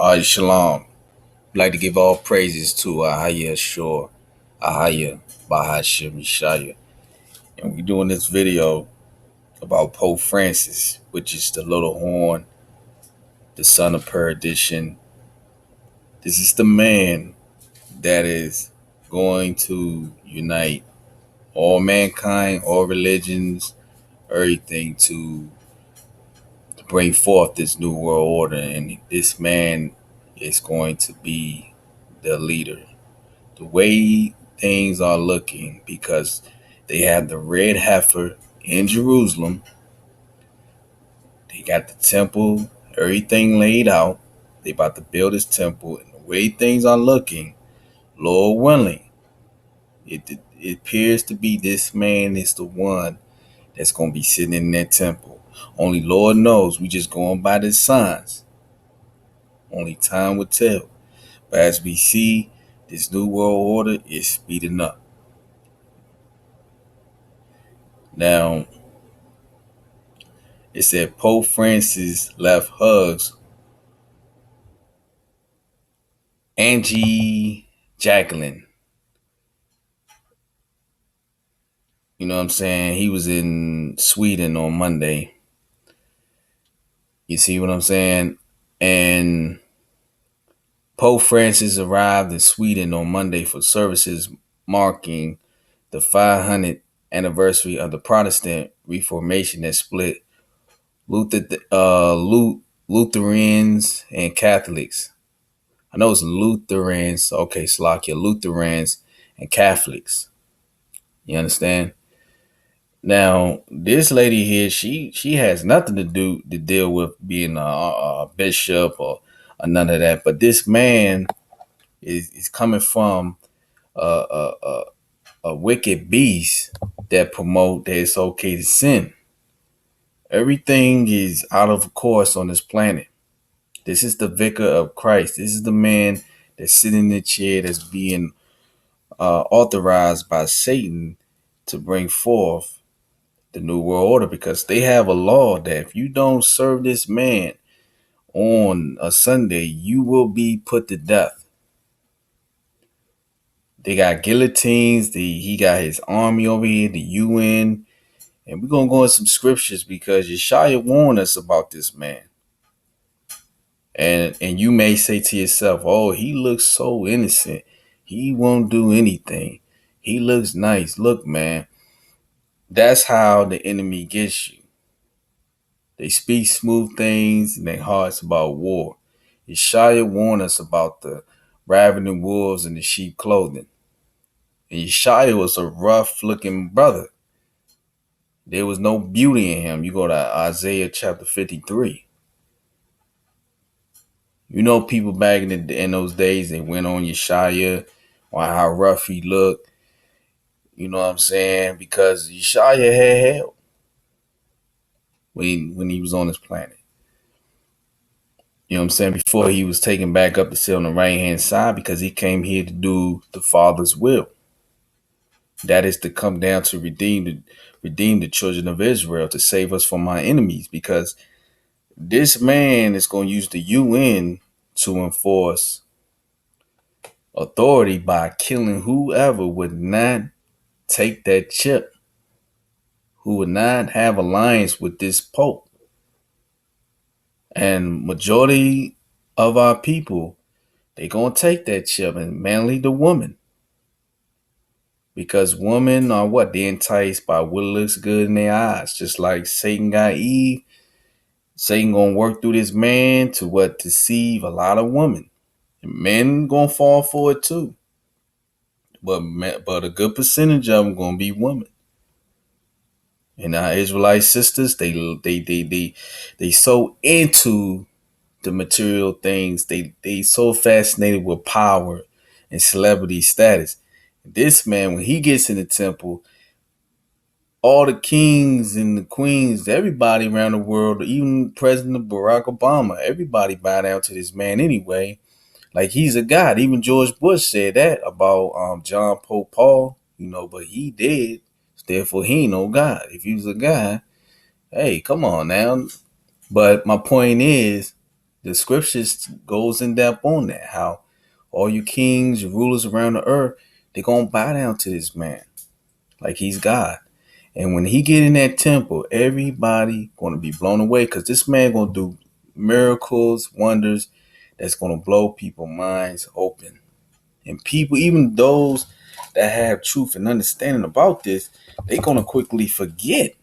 Shalom. I'd like to give all praises to Ahaya Shor, Ahaya, Bahashim Yeshaya. And we're doing this video about Pope Francis, which is the little horn, the son of perdition. This is the man that is going to unite all mankind, all religions, everything to bring forth this new world order. And this man is going to be the leader. The way things are looking, because they have the red heifer in Jerusalem. They got the temple, everything laid out. They about to build this temple, and the way things are looking, Lord willing, it appears to be this man is the one that's going to be sitting in that temple. Only Lord knows. We just going by the signs. Only time will tell. But as we see, this new world order is speeding up. Now, it said Pope Francis left hugs Angie Jacqueline. You know what I'm saying? He was in Sweden on Monday. You see what I'm saying? And Pope Francis arrived in Sweden on Monday for services marking the 500th anniversary of the Protestant Reformation that split Lutherans and Catholics. I know it's Lutherans, okay, Slovakia, Lutherans and Catholics. You understand? Now, this lady here, she has nothing to deal with being a bishop or none of that. But this man is coming from a wicked beast that promote that it's okay to sin. Everything is out of course on this planet. This is the vicar of Christ. This is the man that's sitting in the chair that's being authorized by Satan to bring forth the new world order, because they have a law that if you don't serve this man on a Sunday, you will be put to death. They got guillotines. He got his army over here, the UN, and we're gonna go in some scriptures because Yeshaya warned us about this man. And you may say to yourself, "Oh, he looks so innocent. He won't do anything. He looks nice." Look, man, that's how the enemy gets you. They speak smooth things in their hearts about war. Yeshaya warned us about the ravening wolves in the sheep clothing. And Yeshaya was a rough looking brother. There was no beauty in him. You go to Isaiah chapter 53. You know, people back in those days, they went on Yeshaya on how rough he looked. You know what I'm saying? Because Yeshaya had hell when he was on this planet. You know what I'm saying? Before he was taken back up to sit on the right hand side, because he came here to do the Father's will. That is to come down to redeem the children of Israel, to save us from our enemies. Because this man is going to use the UN to enforce authority by killing whoever would not take that chip, who would not have alliance with this Pope. And majority of our people, they gonna take that chip, and mainly the woman. Because women are what? They're enticed by what looks good in their eyes. Just like Satan got Eve, Satan gonna work through this man to what? Deceive a lot of women. And men gonna fall for it too. But a good percentage of them gonna be women. And our Israelite sisters, they so into the material things. They so fascinated with power and celebrity status. This man, when he gets in the temple, all the kings and the queens, everybody around the world, even President Barack Obama, everybody bow down to this man anyway. Like he's a god. Even George Bush said that about John Pope Paul, but he did. Therefore, he ain't no god. If he was a god, hey, come on now. But my point is, The scriptures goes in depth on that, how all you kings, rulers around the earth, they're gonna bow down to this man like he's God. And when he get in that temple, everybody gonna be blown away because this man gonna do miracles, wonders that's gonna blow people's minds open. And people, even those that have truth and understanding about this, they're gonna quickly forget.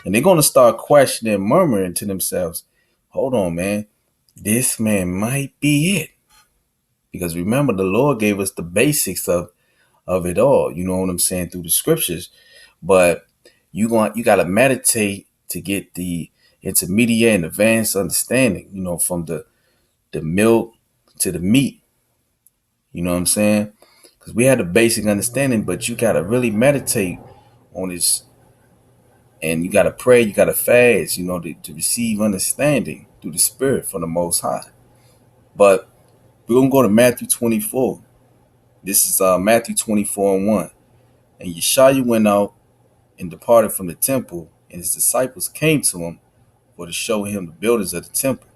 And they're gonna start questioning, murmuring to themselves, hold on, man, this man might be it. Because remember, the Lord gave us the basics of it all. You know what I'm saying, through the scriptures. But you gotta meditate to get the intermediate and advanced understanding. You know, from the milk to the meat. You know what I'm saying? Because we had the basic understanding, but you gotta really meditate on this, and you gotta pray. You gotta fast. You know, to receive understanding through the Spirit from the Most High. But we're gonna go to Matthew 24. This is Matthew 24:1. And Yeshua went out and departed from the temple, and his disciples came to him for to show him the builders of the temple.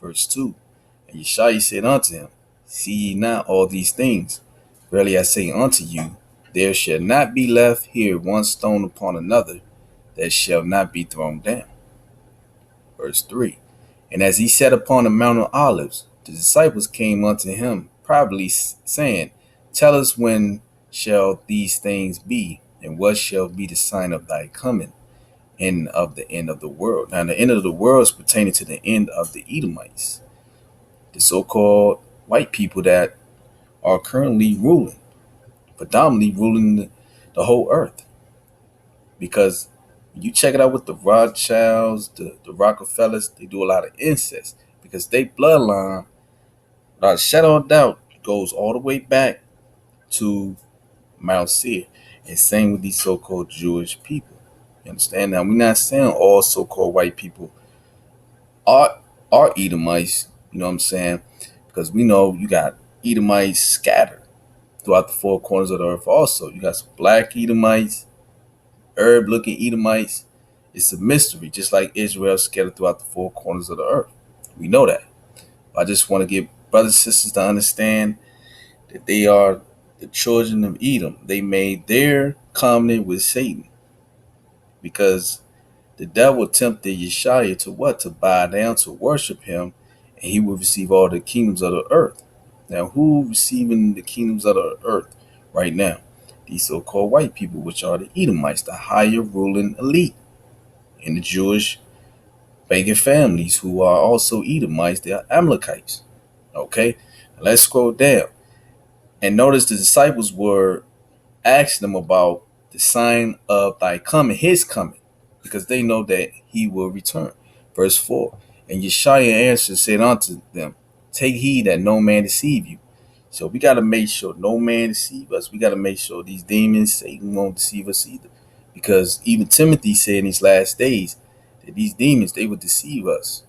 Verse 2. And Yeshua said unto him, see ye not all these things? Verily I say unto you, there shall not be left here one stone upon another that shall not be thrown down. Verse 3. And as he sat upon the Mount of Olives, the disciples came unto him privately, saying, tell us when shall these things be, and what shall be the sign of thy coming, and of the end of the world? Now, the end of the world is pertaining to the end of the Edomites, the so-called white people that are currently ruling, predominantly ruling the whole earth. Because you check it out with the Rothschilds, the Rockefellers, they do a lot of incest because they bloodline, without a shadow of doubt, goes all the way back to Mount Seir. And same with these so-called Jewish people. You understand? Now, we're not saying all so-called white people are Edomites, you know what I'm saying? Because we know you got Edomites scattered throughout the four corners of the earth also. You got some black Edomites, Arab looking Edomites. It's a mystery, just like Israel scattered throughout the four corners of the earth. We know that. I just want to get brothers and sisters to understand that they are the children of Edom. They made their covenant with Satan because the devil tempted Yeshua to what? To bow down, to worship him, and he will receive all the kingdoms of the earth. Now, who receiving the kingdoms of the earth right now? These so-called white people, which are the Edomites, the higher ruling elite in the Jewish banking families, who are also Edomites. They are Amalekites. Okay, now let's scroll down and notice the disciples were asking them about the sign of thy coming, his coming, because they know that he will return. Verse 4. And Yeshua answered, said unto them, take heed that no man deceive you. So we got to make sure no man deceive us. We got to make sure these demons, Satan, won't deceive us either. Because even Timothy said in these last days that these demons, they would deceive us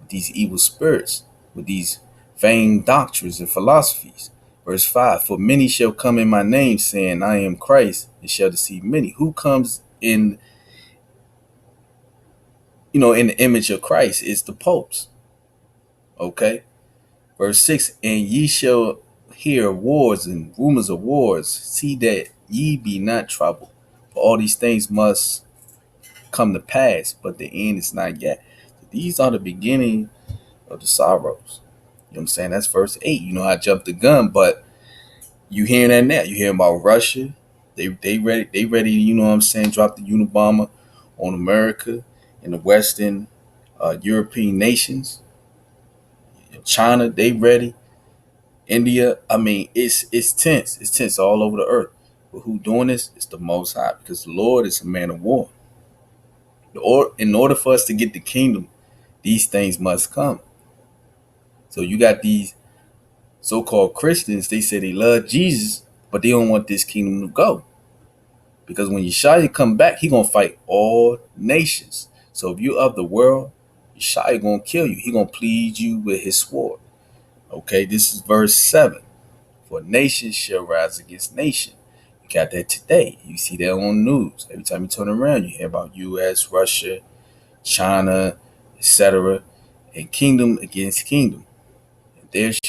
with these evil spirits, with these vain doctrines and philosophies. Verse 5, for many shall come in my name, saying, I am Christ, and shall deceive many. Who comes in, in the image of Christ? Is the popes. Okay. Verse 6, and ye shall hear wars and rumors of wars. See that ye be not troubled. For all these things must come to pass, but the end is not yet. These are the beginning of the sorrows. You know what I'm saying? That's verse 8. You know, I jumped the gun, but you hearing that now. You hearing about Russia. They ready, you know what I'm saying, drop the Unabomber on America and the Western European nations. China, they ready. India, I mean, it's tense. It's tense all over the earth. But who doing this? It's the Most High, because the Lord is a man of war. In order for us to get the kingdom, these things must come. So you got these so-called Christians, they say they love Jesus, but they don't want this kingdom to go. Because when Yeshua come back, he gonna fight all nations. So if you of the world, Yeshua gonna kill you. He gonna plead you with his sword. Okay, this is verse 7. For nation shall rise against nation. You got that today. You see that on news. Every time you turn around, you hear about U.S., Russia, China, etc. and kingdom against kingdom. And there